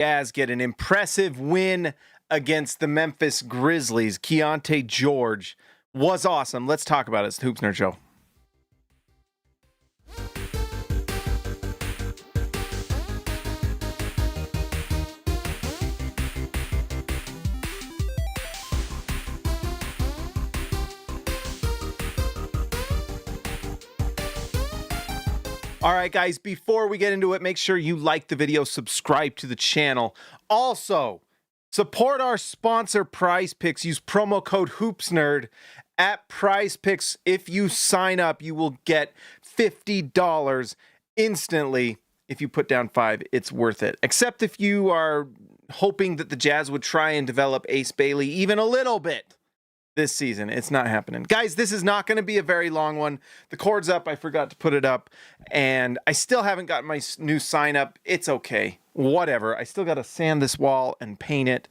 Jazz get an impressive win against the Memphis Grizzlies. Keyonte George was awesome. Let's talk about it. It's the Hoops Nerd Show. All right, guys, before we get into it, make sure you like the video, subscribe to the channel. Also, support our sponsor, Prize Picks. Use promo code HoopsNerd at Prize Picks. If you sign up, you will get $50 instantly. If you put down $5, it's worth it. Except if you are hoping that the Jazz would try and develop Ace Bailey even a little bit this season. It's not happening. Guys, this is not going to be a very long one. The cord's up. I forgot to put it up. And I still haven't got my new sign up. It's okay. Whatever. I still got to sand this wall and paint it.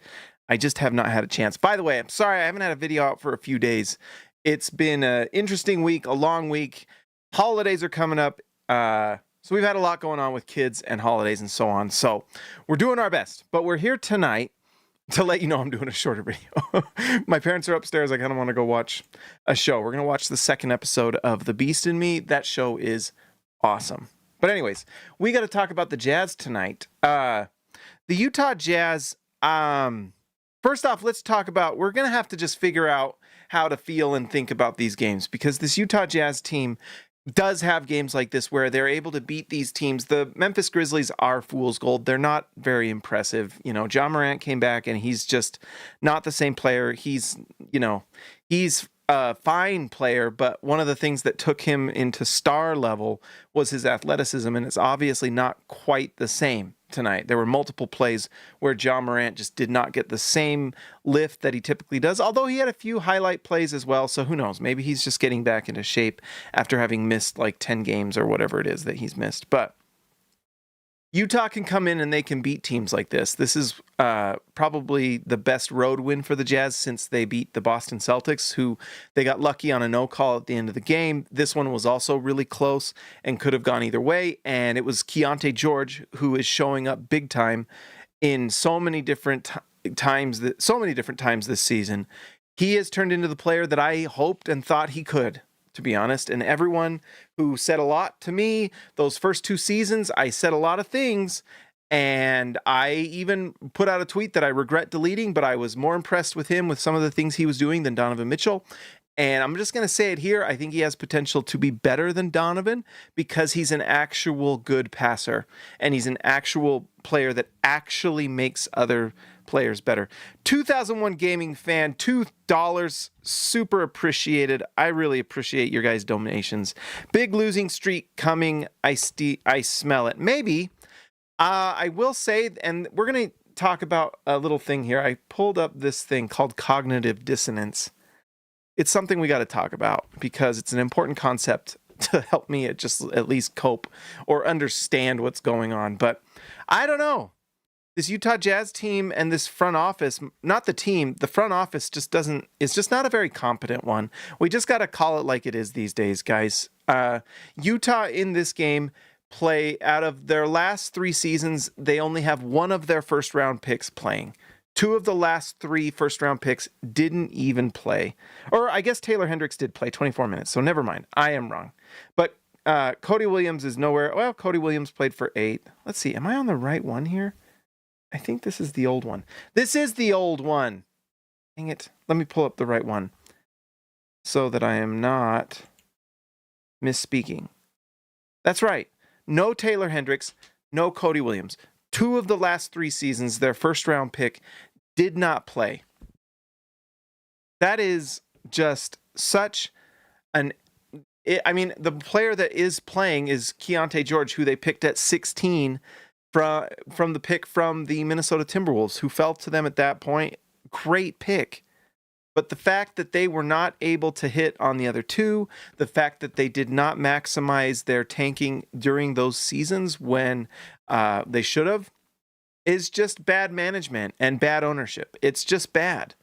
I just have not had a chance. By the way, I'm sorry I haven't had a video out for a few days. It's been an interesting week, a long week. Holidays are coming up. So we've had a lot going on with kids and holidays and so on. So we're doing our best. But we're here tonight to let you know I'm doing a shorter video. My parents are upstairs. I kind of want to go watch a show. We're going to watch the second episode of The Beast in Me. That show is awesome. But anyways, we got to talk about the Jazz tonight. The Utah Jazz, first off, let's talk about, we're going to have to just figure out how to feel and think about these games, because this Utah Jazz team does have games like this where they're able to beat these teams. The Memphis Grizzlies are fool's gold. They're not very impressive. You know, John Morant came back and he's just not the same player. He's a fine player, but one of the things that took him into star level was his athleticism, and it's obviously not quite the same tonight. There were multiple plays where John Morant just did not get the same lift that he typically does, although he had a few highlight plays as well, so who knows? Maybe he's just getting back into shape after having missed like 10 games or whatever it is that he's missed. But Utah can come in and they can beat teams like this. This is probably the best road win for the Jazz since they beat the Boston Celtics, who they got lucky on a no call at the end of the game. This one was also really close and could have gone either way. And it was Keyonte George who is showing up big time in so many different times this season. He has turned into the player that I hoped and thought he could, to be honest. And everyone who said a lot to me those first two seasons, I said a lot of things, and I even put out a tweet that I regret deleting, but I was more impressed with him with some of the things he was doing than Donovan Mitchell. And I'm just going to say it here. I think he has potential to be better than Donovan because he's an actual good passer, and he's an actual player that actually makes other players better. 2001 Gaming Fan, $2, super appreciated. I really appreciate your guys' donations. Big losing streak coming. I smell it. Maybe. I will say, and we're going to talk about a little thing here. I pulled up this thing called cognitive dissonance. It's something we got to talk about because it's an important concept to help me at least cope or understand what's going on. But I don't know. This Utah Jazz team and this front office, not the team, the front office it's just not a very competent one. We just got to call it like it is these days, guys. Utah in this game play out of their last 3 seasons, they only have one of their first round picks playing. 2 of the last 3 first round picks didn't even play. Or I guess Taylor Hendricks did play 24 minutes, so never mind. I am wrong. But Cody Williams is nowhere. Well, Cody Williams played for 8. Let's see. Am I on the right one here? I think this is the old one. This is the old one. Dang it. Let me pull up the right one so that I am not misspeaking. That's right. No Taylor Hendricks, no Cody Williams. 2 of the last 3 seasons, their first round pick did not play. That is just such the player that is playing is Keyonte George, who they picked at 16 from the pick from the Minnesota Timberwolves, who fell to them at that point. Great pick. But the fact that they were not able to hit on the other 2, the fact that they did not maximize their tanking during those seasons when they should have, is just bad management and bad ownership. It's just bad.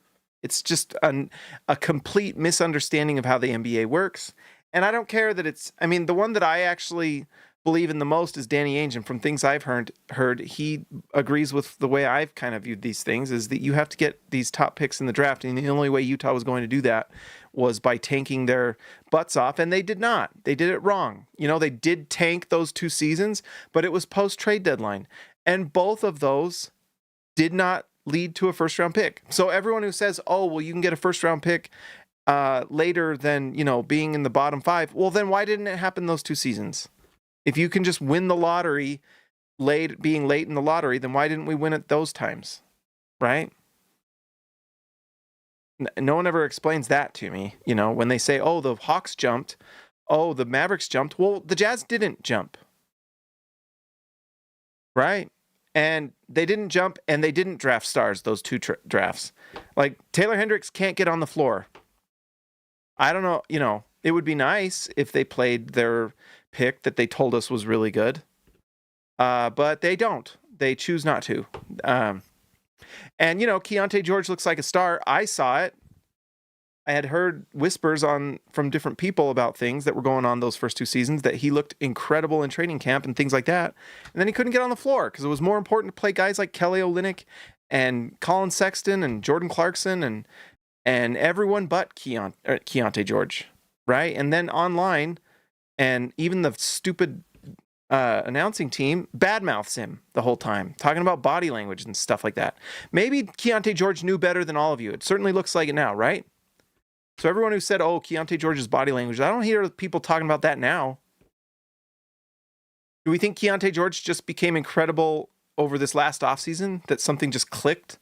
It's just a complete misunderstanding of how the NBA works. And I don't care that the one that I actually believe in the most is Danny Ainge, and from things I've heard, he agrees with the way I've kind of viewed these things, is that you have to get these top picks in the draft, and the only way Utah was going to do that was by tanking their butts off, and they did not. They did it wrong. You know, they did tank those 2 seasons, but it was post-trade deadline, and both of those did not lead to a first-round pick. So everyone who says, oh, well, you can get a first-round pick later than, you know, being in the bottom 5, well, then why didn't it happen those 2 seasons? If you can just win the lottery, being late in the lottery, then why didn't we win at those times, right? No one ever explains that to me. You know, when they say, oh, the Hawks jumped, oh, the Mavericks jumped. Well, the Jazz didn't jump, right? And they didn't jump, and they didn't draft stars, those 2 drafts. Like, Taylor Hendricks can't get on the floor. I don't know, you know, it would be nice if they played their pick that they told us was really good. But they don't. They choose not to. And, you know, Keyonte George looks like a star. I saw it. I had heard whispers from different people about things that were going on those first 2 seasons, that he looked incredible in training camp and things like that. And then he couldn't get on the floor because it was more important to play guys like Kelly Olynyk and Colin Sexton and Jordan Clarkson and everyone but Keyonte George, right? And then online, and even the stupid announcing team badmouths him the whole time, talking about body language and stuff like that. Maybe Keyonte George knew better than all of you. It certainly looks like it now, right? So everyone who said, oh, Keyonte George's body language, I don't hear people talking about that now. Do we think Keyonte George just became incredible over this last offseason, that something just clicked?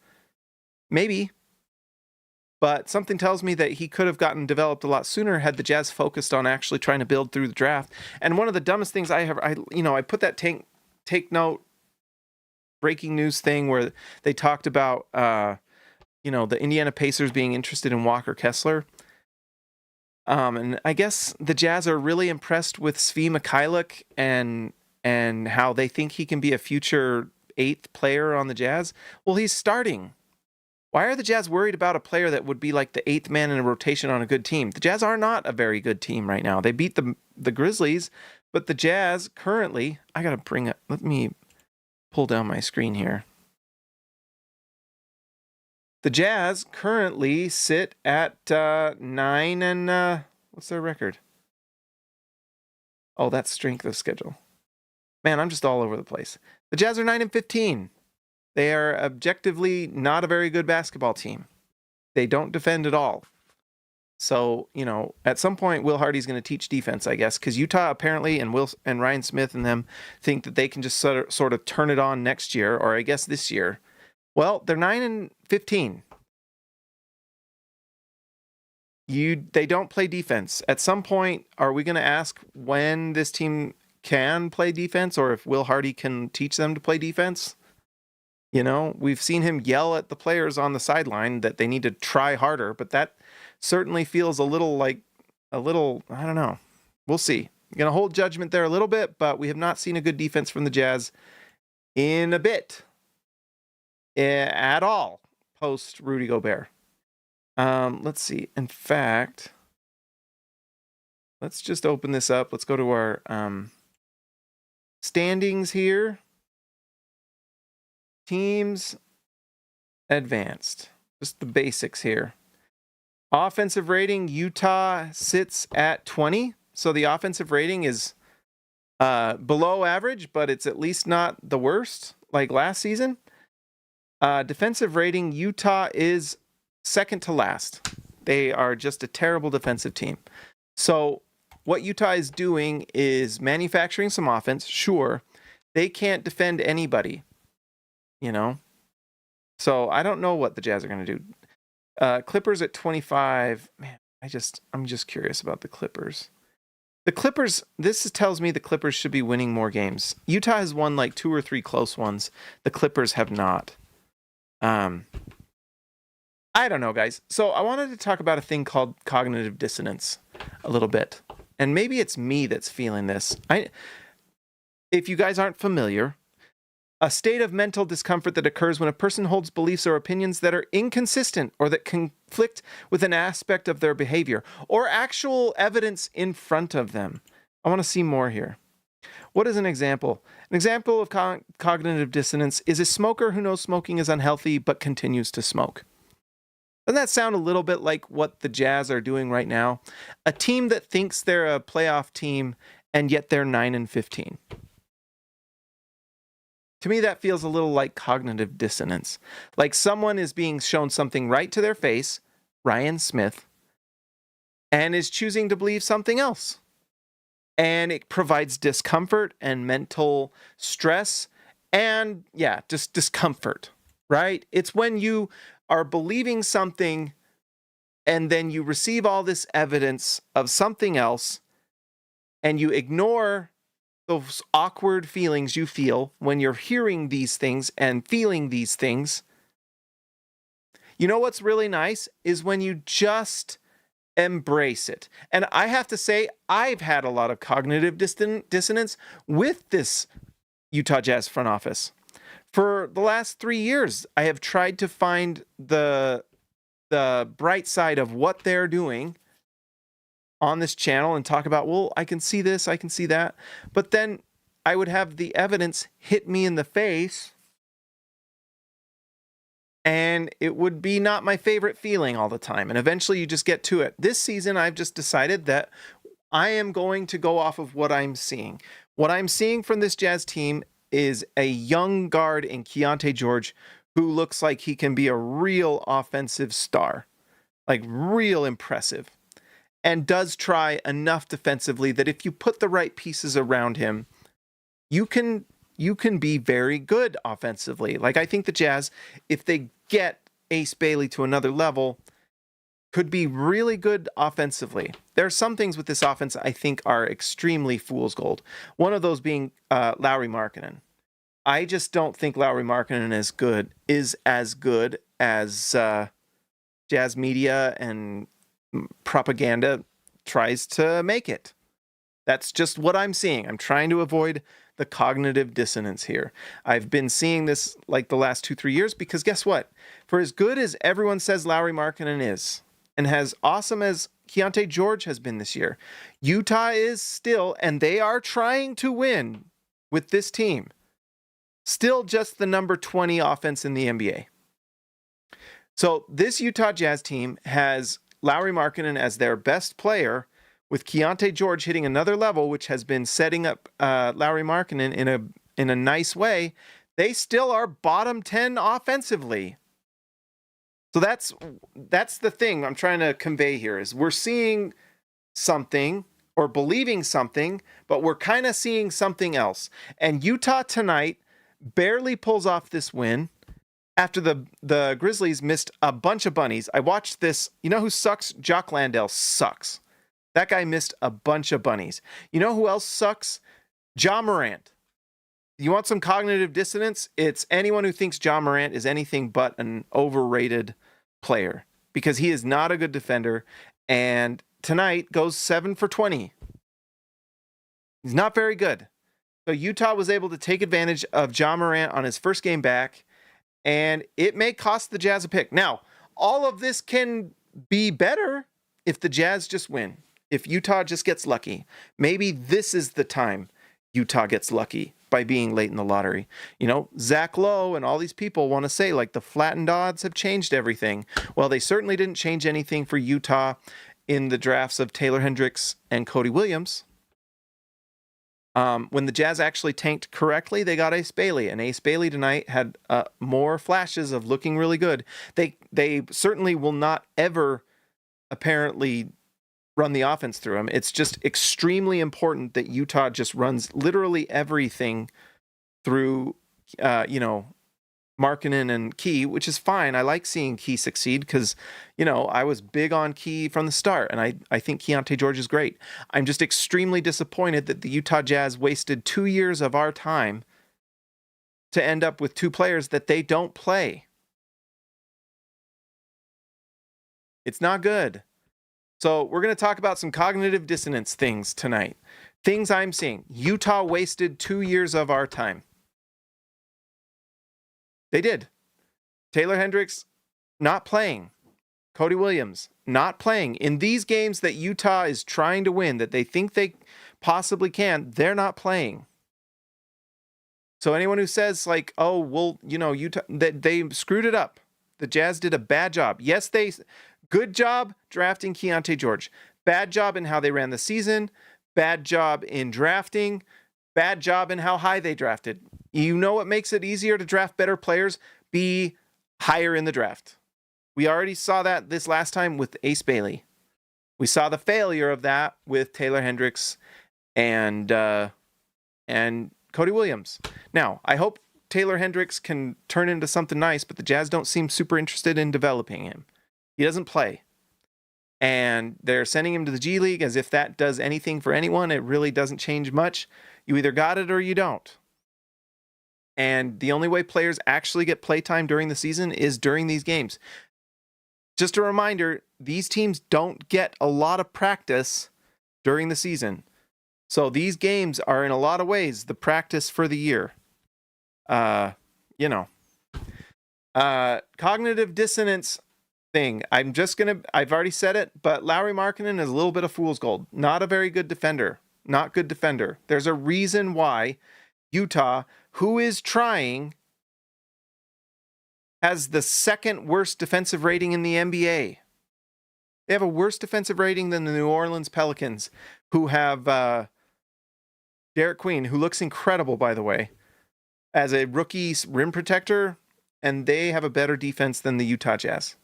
Maybe. But something tells me that he could have gotten developed a lot sooner had the Jazz focused on actually trying to build through the draft. And one of the dumbest things I put that take note breaking news thing where they talked about, the Indiana Pacers being interested in Walker Kessler. And I guess the Jazz are really impressed with Svi Mikhailuk and how they think he can be a future 8th player on the Jazz. Well, he's starting. Why are the Jazz worried about a player that would be like the 8th man in a rotation on a good team? The Jazz are not a very good team right now. They beat the Grizzlies, but the Jazz currently, let me pull down my screen here. The Jazz currently sit at 9 and what's their record? Oh, that's strength of schedule. Man, I'm just all over the place. The Jazz are 9 and 15. They are objectively not a very good basketball team. They don't defend at all. So, you know, at some point, Will Hardy's going to teach defense, I guess, because Utah apparently and Ryan Smith and them think that they can just sort of turn it on next year, or I guess this year. Well, they're 9 and 15. They don't play defense. At some point, are we going to ask when this team can play defense, or if Will Hardy can teach them to play defense? You know, we've seen him yell at the players on the sideline that they need to try harder, but that certainly feels a little, I don't know. We'll see. I'm going to hold judgment there a little bit, but we have not seen a good defense from the Jazz in a bit at all post Rudy Gobert. Let's see. In fact, let's just open this up. Let's go to our standings here. Teams advanced. Just the basics here. Offensive rating, Utah sits at 20. So the offensive rating is below average, but it's at least not the worst like last season. Defensive rating, Utah is second to last. They are just a terrible defensive team. So what Utah is doing is manufacturing some offense. Sure, they can't defend anybody. You know, so I don't know what the Jazz are going to do. Clippers at 25. Man, I'm just curious about the Clippers. The Clippers, tells me the Clippers should be winning more games. Utah has won like 2 or 3 close ones. The Clippers have not. I don't know, guys. So I wanted to talk about a thing called cognitive dissonance a little bit. And maybe it's me that's feeling this. If you guys aren't familiar, a state of mental discomfort that occurs when a person holds beliefs or opinions that are inconsistent or that conflict with an aspect of their behavior or actual evidence in front of them. I want to see more here. What is an example? An example of cognitive dissonance is a smoker who knows smoking is unhealthy but continues to smoke. Doesn't that sound a little bit like what the Jazz are doing right now? A team that thinks they're a playoff team and yet they're 9-15. To me, that feels a little like cognitive dissonance. Like someone is being shown something right to their face, Ryan Smith, and is choosing to believe something else. And it provides discomfort and mental stress and, yeah, just discomfort, right? It's when you are believing something and then you receive all this evidence of something else and you ignore those awkward feelings you feel when you're hearing these things and feeling these things. You know what's really nice is when you just embrace it. And I have to say, I've had a lot of cognitive dissonance with this Utah Jazz front office. For the last 3 years, I have tried to find the bright side of what they're doing on this channel and talk about, well, I can see this, I can see that. But then I would have the evidence hit me in the face, and it would be not my favorite feeling all the time. And eventually you just get to it. This season, I've just decided that I am going to go off of what I'm seeing. What I'm seeing from this Jazz team is a young guard in Keyonte George who looks like he can be a real offensive star, like real impressive, and does try enough defensively that if you put the right pieces around him, you can be very good offensively. Like, I think the Jazz, if they get Ace Bailey to another level, could be really good offensively. There are some things with this offense I think are extremely fool's gold. One of those being Lauri Markkanen. I just don't think Lauri Markkanen is as good as Jazz media and propaganda tries to make it. That's just what I'm seeing. I'm trying to avoid the cognitive dissonance here. I've been seeing this like the last 2-3 years because guess what? For as good as everyone says Lauri Markkanen is, and as awesome as Keyonte George has been this year, Utah is still, and they are trying to win with this team, still just the number 20 offense in the NBA. So this Utah Jazz team has Lauri Markkanen as their best player, with Keyonte George hitting another level, which has been setting up Lauri Markkanen in a nice way. They still are bottom 10 offensively. So that's the thing I'm trying to convey here is we're seeing something or believing something, but we're kind of seeing something else. And Utah tonight barely pulls off this win after the Grizzlies missed a bunch of bunnies. I watched this. You know who sucks? Jock Landale sucks. That guy missed a bunch of bunnies. You know who else sucks? Ja Morant. You want some cognitive dissonance? It's anyone who thinks Ja Morant is anything but an overrated player because he is not a good defender. And tonight goes 7 for 20. He's not very good. So Utah was able to take advantage of Ja Morant on his first game back, and it may cost the Jazz a pick. Now, all of this can be better if the Jazz just win. If Utah just gets lucky. Maybe this is the time Utah gets lucky by being late in the lottery. You know, Zach Lowe and all these people want to say, like, the flattened odds have changed everything. Well, they certainly didn't change anything for Utah in the drafts of Taylor Hendricks and Cody Williams. When the Jazz actually tanked correctly, they got Ace Bailey. And Ace Bailey tonight had more flashes of looking really good. They certainly will not ever apparently run the offense through him. It's just extremely important that Utah just runs literally everything through, Markkanen and Key, which is fine. I like seeing Key succeed because, I was big on Key from the start, and I think Keyonte George is great. I'm just extremely disappointed that the Utah Jazz wasted 2 years of our time to end up with two players that they don't play. It's not good. So we're going to talk about some cognitive dissonance things tonight. Things I'm seeing. Utah wasted 2 years of our time. They did. Taylor Hendricks not playing. Cody Williams not playing. In these games that Utah is trying to win, that they think they possibly can, they're not playing. So anyone who says like, oh, well, you know, Utah, that they screwed it up. The Jazz did a bad job. Yes, good job drafting Keyonte George. Bad job in how they ran the season. Bad job in drafting. Bad job in how high they drafted. You know what makes it easier to draft better players? Be higher in the draft. We already saw that this last time with Ace Bailey. We saw the failure of that with Taylor Hendricks and Cody Williams. Now, I hope Taylor Hendricks can turn into something nice, but the Jazz don't seem super interested in developing him. He doesn't play. And they're sending him to the G League as if that does anything for anyone. It really doesn't change much. You either got it or you don't. And the only way players actually get playtime during the season is during these games. Just a reminder, these teams don't get a lot of practice during the season. So these games are in a lot of ways the practice for the year. Cognitive dissonance thing. I've already said it, but Lauri Markkanen is a little bit of fool's gold. Not a very good defender. Not good defender. There's a reason why Utah, who is trying, has the second worst defensive rating in the NBA. They have a worse defensive rating than the New Orleans Pelicans, who have Derek Queen, who looks incredible, by the way, as a rookie rim protector, and they have a better defense than the Utah Jazz.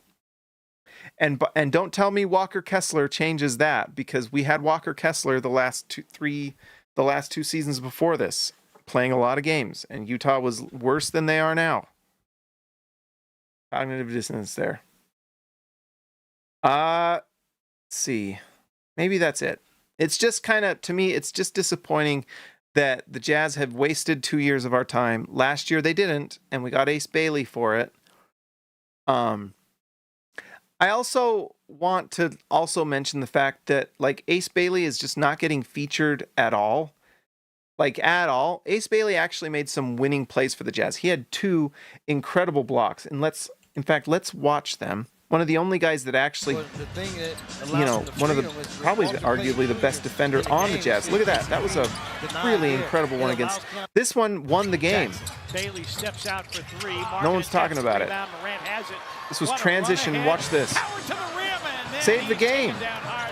And don't tell me Walker Kessler changes that, because we had Walker Kessler the last two seasons before this, playing a lot of games, and Utah was worse than they are now. Cognitive dissonance there. Let's see. Maybe that's it. It's just kind of, to me, it's just disappointing that the Jazz have wasted 2 years of our time. Last year they didn't, and we got Ace Bailey for it. I also want to also mention the fact that like Ace Bailey is just not getting featured at all. Like at all. Ace Bailey actually made some winning plays for the Jazz. He had 2 incredible blocks, and let's watch them. One of the only guys that actually, one of the, probably arguably the best defender on the Jazz. Look at that. That was a really incredible one against. This one won the game. Bailey steps out for 3. No one's talking about it. This was transition. Watch this. Save the game. I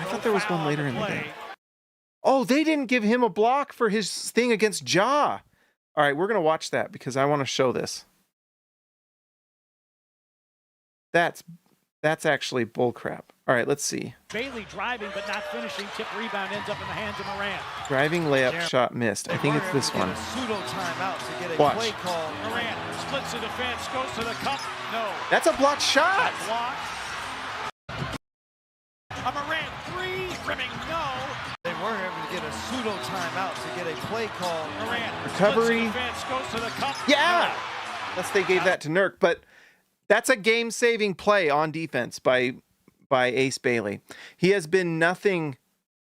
thought there was one later in the game. Oh, they didn't give him a block for his thing against Ja. All right, we're going to watch that because I want to show this. That's actually bullcrap. All right, let's see. Bailey driving but not finishing. Tip rebound ends up in the hands of Morant. Driving layup shot missed. I think it's this one. Watch. Play call. Morant splits the defense, goes to the cup. No. That's a blocked shot. A Morant 3, rimming no. They weren't able to get a pseudo timeout to get a play call. Morant recovery. Defense, goes to the cup. Yeah. Unless they gave that to Nurk, but that's a game-saving play on defense by Ace Bailey. He has been nothing.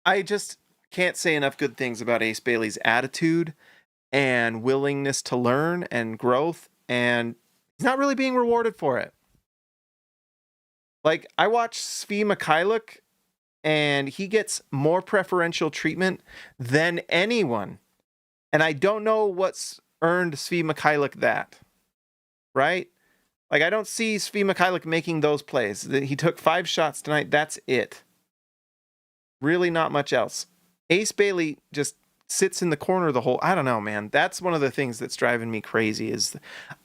I just can't say enough good things about Ace Bailey's attitude and willingness to learn and growth, and he's not really being rewarded for it. Like, I watch Svi Mikhailuk, and he gets more preferential treatment than anyone. And I don't know what's earned Svi Mikhailuk that, right? Like, I don't see Svi Mikhailuk making those plays. He took 5 shots tonight. That's it. Really not much else. Ace Bailey just sits in the corner of the hole. I don't know, man. That's one of the things that's driving me crazy is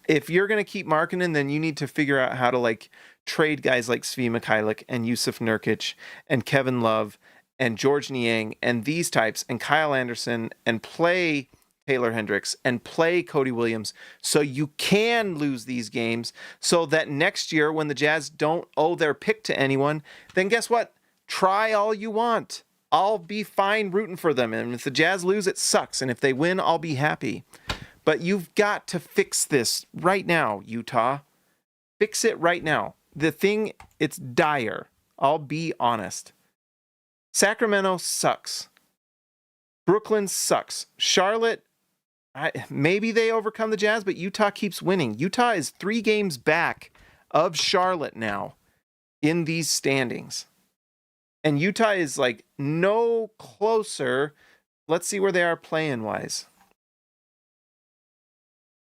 if you're going to keep Markkanen, then you need to figure out how to, like, trade guys like Svi Mikhailuk and Yusuf Nurkic and Kevin Love and George Niang and these types and Kyle Anderson and play Taylor Hendricks and play Cody Williams so you can lose these games so that next year when the Jazz don't owe their pick to anyone, then guess what? Try all you want. I'll be fine rooting for them. And if the Jazz lose, it sucks. And if they win, I'll be happy. But you've got to fix this right now, Utah. Fix it right now. The thing, it's dire. I'll be honest. Sacramento sucks. Brooklyn sucks. Charlotte, maybe they overcome the Jazz, but Utah keeps winning. Utah is 3 games back of Charlotte now in these standings. And Utah is like no closer. Let's see where they are playing wise.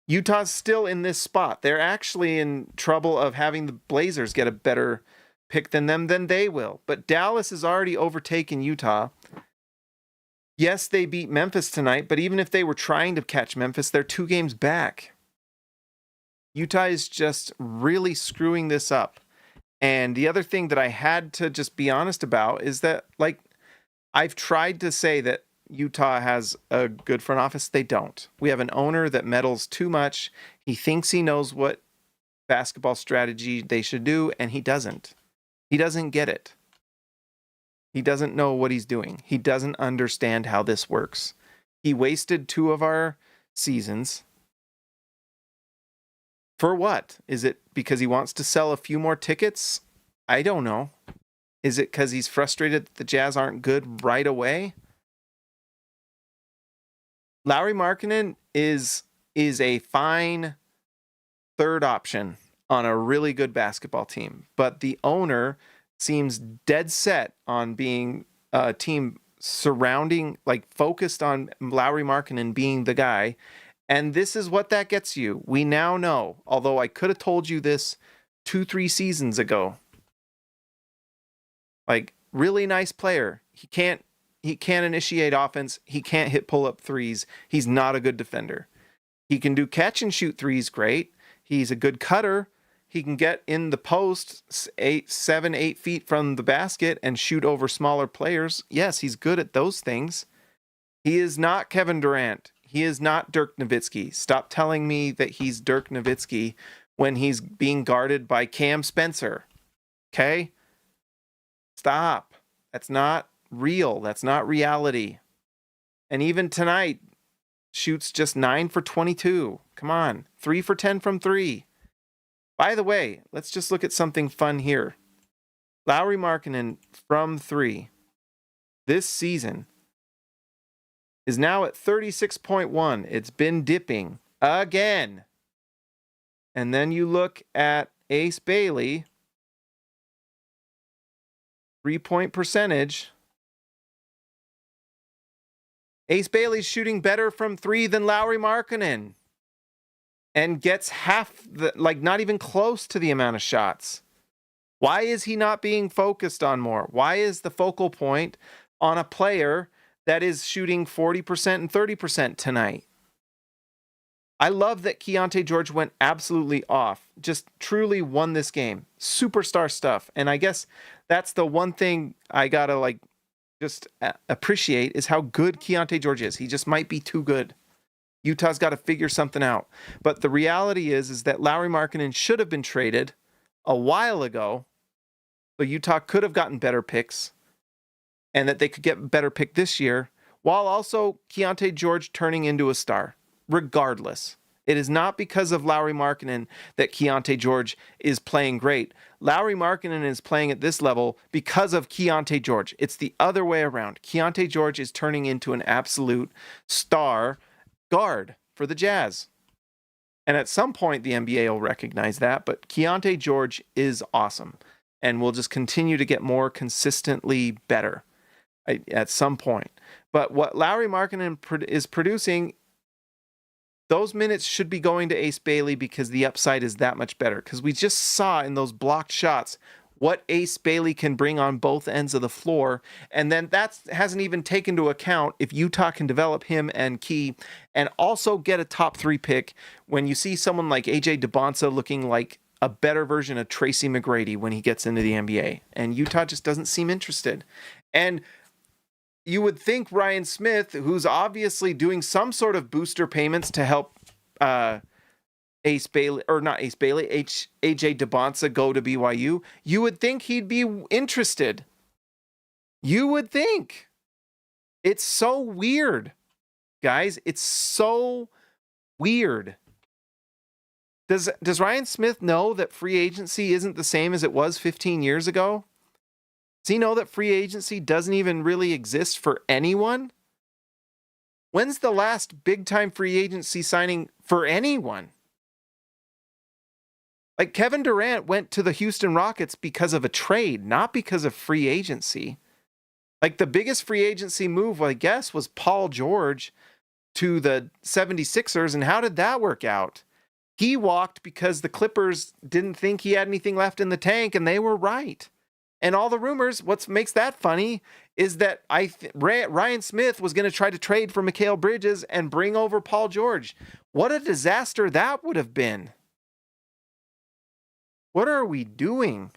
Utah's still in this spot. They're actually in trouble of having the Blazers get a better pick than them, then they will. But Dallas has already overtaken Utah. Yes, they beat Memphis tonight, but even if they were trying to catch Memphis, they're 2 games back. Utah is just really screwing this up. And the other thing that I had to just be honest about is that, like, I've tried to say that Utah has a good front office. They don't. We have an owner that meddles too much. He thinks he knows what basketball strategy they should do, and he doesn't. He doesn't get it. He doesn't know what he's doing. He doesn't understand how this works. He wasted 2 of our seasons. For what? Is it because he wants to sell a few more tickets? I don't know. Is it because he's frustrated that the Jazz aren't good right away? Lauri Markkanen is a fine third option on a really good basketball team, but the owner seems dead set on being a team surrounding, like, focused on Lauri Markkanen being the guy. And this is what that gets you. We now know, although I could have told you this 2-3 seasons ago. Like, really nice player. He can't initiate offense. He can't hit pull-up threes. He's not a good defender. He can do catch and shoot threes great. He's a good cutter. He can get in the post 7, 8 feet from the basket and shoot over smaller players. Yes, he's good at those things. He is not Kevin Durant. He is not Dirk Nowitzki. Stop telling me that he's Dirk Nowitzki when he's being guarded by Cam Spencer. Okay? Stop. That's not real. That's not reality. And even tonight, shoots just 9 for 22. Come on. 3 for 10 from 3. By the way, let's just look at something fun here. Lauri Markkanen from 3 this season is now at 36.1. It's been dipping again. And then you look at Ace Bailey, 3-point percentage. Ace Bailey's shooting better from 3 than Lauri Markkanen. And gets half the, like, not even close to the amount of shots. Why is he not being focused on more? Why is the focal point on a player that is shooting 40% and 30% tonight? I love that Keyonte George went absolutely off. Just truly won this game. Superstar stuff. And I guess that's the one thing I gotta, like, just appreciate is how good Keyonte George is. He just might be too good. Utah's got to figure something out. But the reality is that Lauri Markkanen should have been traded a while ago. So Utah could have gotten better picks and that they could get a better pick this year, while also Keyonte George turning into a star. Regardless, it is not because of Lauri Markkanen that Keyonte George is playing great. Lauri Markkanen is playing at this level because of Keyonte George. It's the other way around. Keyonte George is turning into an absolute star guard for the Jazz. And at some point, the NBA will recognize that, but Keyonte George is awesome and will just continue to get more consistently better at some point. But what Lauri Markkanen is producing, those minutes should be going to Ace Bailey because the upside is that much better. Because we just saw in those blocked shots what Ace Bailey can bring on both ends of the floor. And then that hasn't even taken into account if Utah can develop him and Key and also get a top 3 pick when you see someone like AJ DeBonsa looking like a better version of Tracy McGrady when he gets into the NBA. And Utah just doesn't seem interested. And you would think Ryan Smith, who's obviously doing some sort of booster payments to help Ace Bailey, or not Ace Bailey, AJ DeBonsa go to BYU, you would think he'd be interested. You would think. It's so weird, guys. It's so weird. Does Ryan Smith know that free agency isn't the same as it was 15 years ago? Does he know that free agency doesn't even really exist for anyone? When's the last big-time free agency signing for anyone? Like, Kevin Durant went to the Houston Rockets because of a trade, not because of free agency. Like, the biggest free agency move, I guess, was Paul George. to the 76ers, and how did that work out? He walked because the Clippers didn't think he had anything left in the tank, and they were right. And all the rumors, what makes that funny is that Ryan Smith was going to try to trade for Mikal Bridges and bring over Paul George. What a disaster that would have been. What are we doing?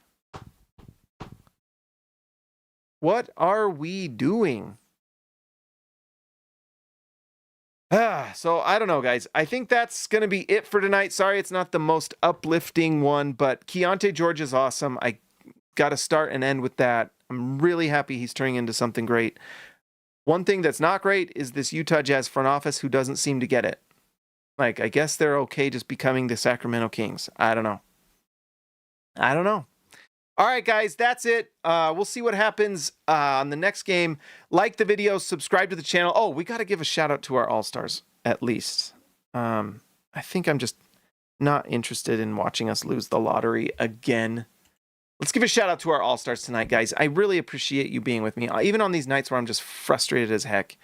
What are we doing? So I don't know, guys. I think that's going to be it for tonight. Sorry, it's not the most uplifting one, but Keyonte George is awesome. I got to start and end with that. I'm really happy he's turning into something great. One thing that's not great is this Utah Jazz front office who doesn't seem to get it. Like, I guess they're okay just becoming the Sacramento Kings. I don't know. All right, guys, that's it. We'll see what happens on the next game. Like the video, subscribe to the channel. Oh, we got to give a shout out to our All-Stars, at least. I think I'm just not interested in watching us lose the lottery again. Let's give a shout out to our All-Stars tonight, guys. I really appreciate you being with me, even on these nights where I'm just frustrated as heck.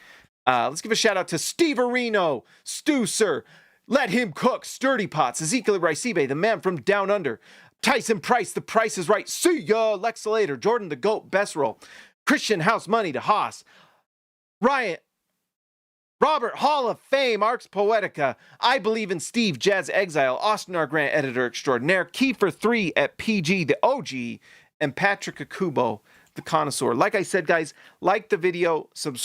Let's give a shout out to Steve Areno, Stu Sir, Let Him Cook, Sturdy Pots, Ezekiel Raicibe, the man from Down Under, Tyson Price, The Price is Right, see ya, Lex Slater, Jordan the Goat, Best Roll, Christian House Money to Haas, Ryan, Robert Hall of Fame, Arcs Poetica, I Believe in Steve, Jazz Exile, Austin R. Grant, Editor Extraordinaire, Kiefer 3 at PG, the OG, and Patrick Akubo, the Connoisseur. Like I said, guys, like the video, subscribe.